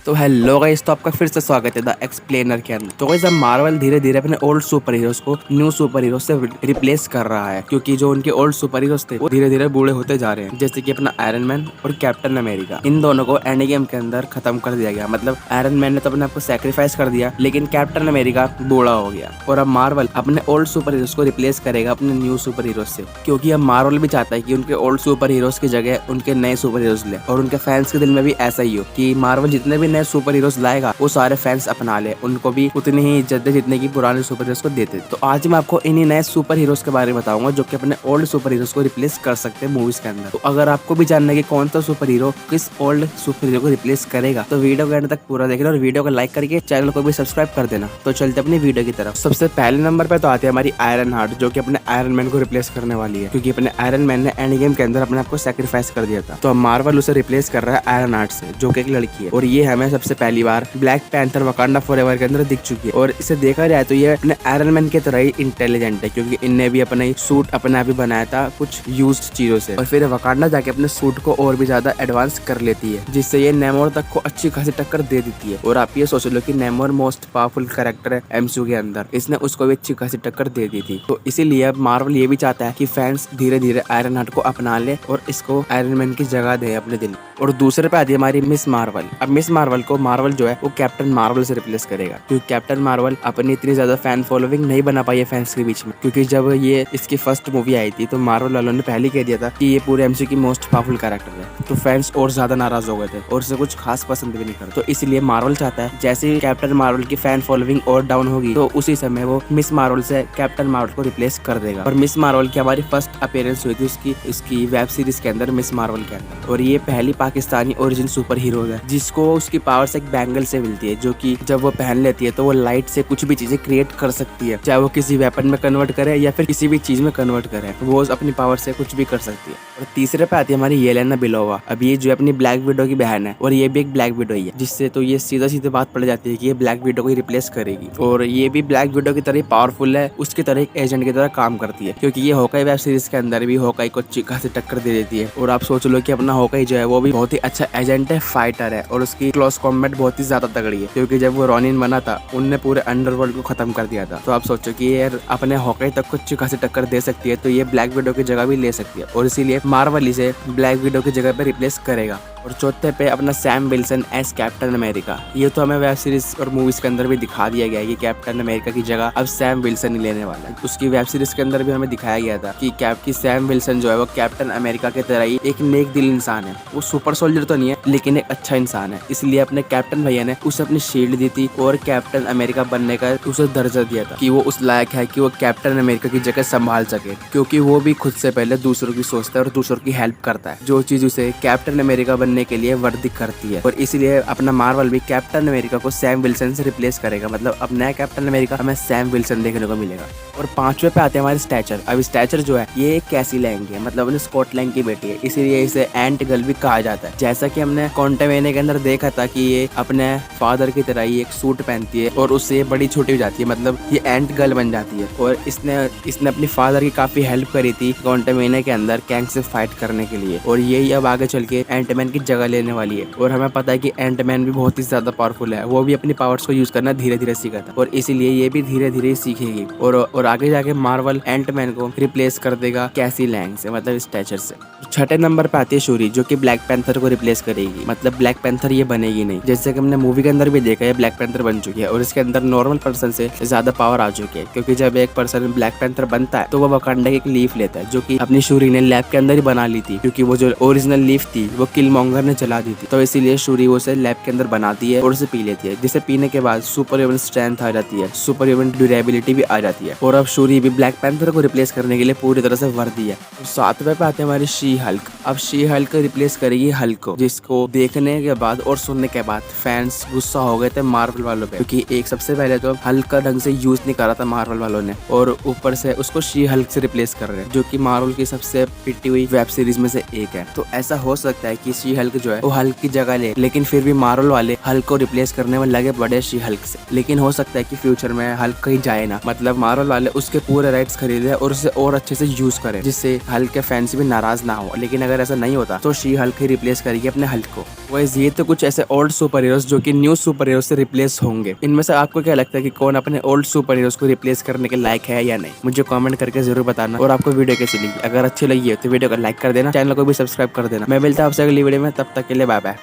तो hello guys, तो आपका फिर से स्वागत है द एक्सप्लेनर के अंदर। तो गाइस अब मार्वल धीरे धीरे अपने ओल्ड सुपर हीरोज को न्यू सुपर हीरोज से रिप्लेस कर रहा है, क्योंकि जो उनके ओल्ड सुपर हीरोज थे वो धीरे धीरे बूढ़े होते जा रहे हैं। जैसे कि अपना आयरन मैन और कैप्टन अमेरिका, इन दोनों को एंड गेम के अंदर खत्म कर दिया गया। मतलब आयरन मैन ने तो अपने आपको सेक्रीफाइस कर दिया, लेकिन कैप्टन अमेरिका बूढ़ा हो गया। और अब मार्वल अपने ओल्ड सुपर हीरोज को रिप्लेस करेगा अपने न्यू सुपर हीरोज से, क्योंकि अब मार्वल भी चाहता है कि उनके ओल्ड सुपर हीरोज की जगह उनके नए सुपर हीरोज ले। और उनके फैंस के दिल में भी ऐसा ही हो कि मार्वल जितने भी नए सुपर हीरोज लाएगा वो सारे फैंस अपना ले, उनको भी उतनी ही इज्जत दे जितने की पुराने सुपर हीरोज को देते। तो आज मैं आपको इन्हीं नए सुपर हीरोज के बारे में बताऊंगा जो कि अपने ओल्ड सुपर हीरोज को रिप्लेस कर सकते हैं मूवीज के अंदर। तो अगर आपको भी जानना है कि कौन सा सुपर हीरो किस ओल्ड सुपर हीरो को रिप्लेस करेगा, तो वीडियो के एंड तक पूरा देखना और वीडियो को लाइक करके चैनल को भी सब्सक्राइब कर देना। तो चलते अपनी वीडियो की तरफ। सबसे पहले नंबर पे तो आती है हमारी आयरन हार्ट, जो कि अपने आयरन मैन को रिप्लेस करने वाली है, क्योंकि अपने आयरन मैन ने एंड गेम के अंदर अपने आप को सैक्रिफाइस कर दिया था। तो अब मार्वल उसे रिप्लेस कर रहा है आयरन हार्ट से, जो कि एक लड़की है। और ये हमें सबसे पहली बार ब्लैक पैंथर वकांडा फॉरएवर के अंदर दिख चुकी है। और इसे देखा जाए तो ये अपने आयरन मैन की तरह ही इंटेलिजेंट है, क्योंकि इनने भी अपना सूट अपने आप ही बनाया था कुछ यूज्ड चीजों से, और फिर वकांडा जाके अपने सूट को और भी ज्यादा एडवांस कर लेती है, जिससे ये नेमोर तक को अच्छी खासी टक्कर दे देती है। और आप ये सोच लो कि नेमोर मोस्ट पावरफुल कैरेक्टर है एमसीयू के अंदर, इसने उसको भी अच्छी खासी टक्कर दे दी थी। तो इसीलिए अब मार्वल ये भी चाहता है कि फैंस धीरे धीरे आयरन हार्ट को अपना ले और इसको आयरन मैन की जगह दे अपने दिल। और दूसरे पे आती है हमारी मिस मार्वल। अब मिस मार्वल को मार्वल जो है वो कैप्टन मार्वल से रिप्लेस करेगा, क्योंकि कैप्टन मार्वल अपनी इतनी ज्यादा फैन फॉलोइंग नहीं बना पाई है फैंस के बीच में। क्योंकि जब ये इसकी फर्स्ट मूवी आई थी तो मार्वल वालों ने पहले कह दिया था कि ये पूरे एमसीयू की मोस्ट पावरफुल कैरेक्टर है, तो फैंस और ज्यादा नाराज हो गए थे और उसे कुछ खास पसंद भी नहीं करते। तो इसलिए मार्वल चाहता है जैसे ही कैप्टन मार्वल की फैन फॉलोइंग और डाउन होगी तो उसी समय वो मिस मार्वल से कैप्टन मार्वल को रिप्लेस कर देगा। और मिस मार्वल की हमारी फर्स्ट अपीयरेंस हुई थी उसकी वेब सीरीज के अंदर, मिस मार्वल के अंदर। और ये पहली पाकिस्तानी ओरिजिन सुपर हीरो है जिसको उसकी पावर्स एक बैंगल से मिलती है, जो कि जब वो पहन लेती है तो वो लाइट से कुछ भी चीजें क्रिएट कर सकती है, चाहे वो किसी वेपन में कन्वर्ट करे या फिर किसी भी चीज में कन्वर्ट करे, वो अपनी पावर से कुछ भी कर सकती है। और तीसरे पे आती है हमारी येलेना बेलोवा। अब ये जो अपनी ब्लैक विडो की बहन है और ये भी एक ब्लैक विडो ही है, जिससे तो ये सीधा सीधे बात पड़ जाती है कि ये ब्लैक विडो को रिप्लेस करेगी। और ये भी ब्लैक विडो की तरह पावरफुल है, उसकी तरह एक एजेंट की तरह काम करती है, क्योंकि ये हॉकाई वेब सीरीज के अंदर भी हॉकाई को चिका से टक्कर दे देती है। और आप सोच लो कि अपना हॉकाई जो है वो भी बहुत ही अच्छा एजेंट है, फाइटर है, और उसकी क्लोज कॉम्बैट बहुत ही ज्यादा तगड़ी है, क्योंकि जब वो रॉनिन बना था उनने पूरे अंडरवर्ल्ड को खत्म कर दिया था। तो आप सोचो कि ये अपने हॉकाई तक को चिका से टक्कर दे सकती है, तो ये ब्लैक विडो की जगह भी ले सकती है, और इसीलिए मार्वल इसे ब्लैक विडो की जगह पे रिप्लेस करेगा। और चौथे पे अपना Sam Wilson as Captain America. ये तो हमें वेब सीरीज और मूवीज के अंदर भी दिखा दिया गया है कि कैप्टन अमेरिका की जगह अब सैम विल्सन ही लेने वाला है। उसकी वेब सीरीज के अंदर भी हमें दिखाया गया था कि सैम विल्सन जो है वो कैप्टन अमेरिका की तरह ही एक नेक दिल इंसान है। वो सुपर सोल्जर तो नहीं है, लेकिन एक अच्छा इंसान है। इसलिए अपने कैप्टन भैया ने उसे अपनी शील्ड दी थी और कैप्टन अमेरिका बनने का उसे दर्जा दिया था कि वो उस लायक है कि वो कैप्टन अमेरिका की जगह संभाल सके, क्योंकि वो भी खुद से पहले दूसरों की सोचता है और दूसरों की हेल्प करता है, जो चीज उसे कैप्टन अमेरिका बनने के लिए वर्दी करती है। और इसीलिए अपना मार्वल भी कैप्टन अमेरिका को सैम विल्सन से रिप्लेस करेगा। मतलब अब नया कैप्टन अमेरिका हमें सैम विल्सन देखने को मिलेगा। और पांचवे पे आते हैं हमारे स्टैचर। अब स्टैचर जो है ये कैसी लैंग है, मतलब अपने स्कॉटलैंड की बेटी है, इसीलिए इसे एंट गर्ल भी कहा जाता है। जैसा कि हमने क्वांटमania के अंदर देखा था कि ये अपने फादर की तरह ही एक सूट पहनती है और उससे बड़ी छोटी हो जाती है, मतलब ये एंट गर्ल बन जाती है। और इसने अपनी फादर की काफी हेल्प करी थी क्वांटमania के अंदर कैंग से फाइट करने के लिए, और यही अब आगे चल के एंटमैन की जगह लेने वाली है। और हमें पता है कि एंटमैन भी बहुत ही ज्यादा पावरफुल है, वो भी अपनी पावर्स को यूज करना धीरे धीरे सीखा था, और इसीलिए ये भी धीरे धीरे सीखेगी। और आगे जाके मार्वल एंटमैन को रिप्लेस कर देगा कैसी लैंग से, मतलब स्टैचर से। छठे नंबर पे आती है शूरी, जो कि ब्लैक पैंथर को रिप्लेस करेगी। मतलब ब्लैक पैंथर ये बनेगी नहीं, जैसे कि हमने मूवी के अंदर भी देखा है ब्लैक पैंथर बन चुकी है और इसके अंदर नॉर्मल पर्सन से ज्यादा पावर आ चुकी है। क्योंकि जब एक पर्सन ब्लैक पैंथर बनता है तो वो वकांडा की एक लीफ लेता है, जो कि अपनी शूरी ने लैब के अंदर ही बना ली थी, क्योंकि वो जो ओरिजिनल लीफ थी वो किलमॉन्गर ने जला दी थी। तो इसीलिए शूरी उसे लैब के अंदर बनाती है और उसे पी लेती है, जिसे पीने के बाद सुपर ह्यूमन स्ट्रेंथ आ जाती है, सुपर ह्यूमन ड्यूरेबिलिटी भी आ जाती है। और अब शूरी भी ब्लैक पैंथर को रिप्लेस करने के लिए पूरी तरह से वर्दी है। सातवें पे आते हैं हमारी शी हल्क। अब शी हल्क रिप्लेस करेगी हल्क को, जिसको देखने के बाद और सुनने के बाद फैंस गुस्सा हो गए थे मार्वल वालों पे, क्योंकि एक सबसे पहले तो हल्क का ढंग से यूज नहीं करा था मार्वल वालों ने, और ऊपर से उसको शी हल्क से रिप्लेस कर रहे हैं, जो कि मार्वल की सबसे पिटी हुई वेब सीरीज में से एक है। तो ऐसा हो सकता है कि शी हल्क जो है वो हल्क की जगह ले, लेकिन फिर भी मार्वल वाले हल्क को रिप्लेस करने में लगे बड़े शी हल्क से। लेकिन हो सकता है कि फ्यूचर में हल्क कहीं जाए ना, मतलब मार्वल वाले उसके पूरे राइट्स खरीदे और उसे और अच्छे से यूज करें, जिससे हल्क के फैंस भी नाराज ना हो। लेकिन अगर ऐसा नहीं होता तो शी हल्क ही रिप्लेस करेगी अपने हल्क को। वैसे ये तो कुछ ऐसे ओल्ड सुपर हीरोज जो कि न्यू सुपर हीरोज से रिप्लेस होंगे। इनमें से आपको क्या लगता है कि कौन अपने ओल्ड सुपर हीरोज को रिप्लेस करने के लायक है या नहीं? मुझे कमेंट करके जरूर बताना। और आपको वीडियो कैसी लगी? अगर अच्छी लगी है तो वीडियो को लाइक कर देना, चैनल को भी सब्सक्राइब कर देना। मैं मिलता हूं आपसे अगली वीडियो में, तब तक के लिए बाय बाय।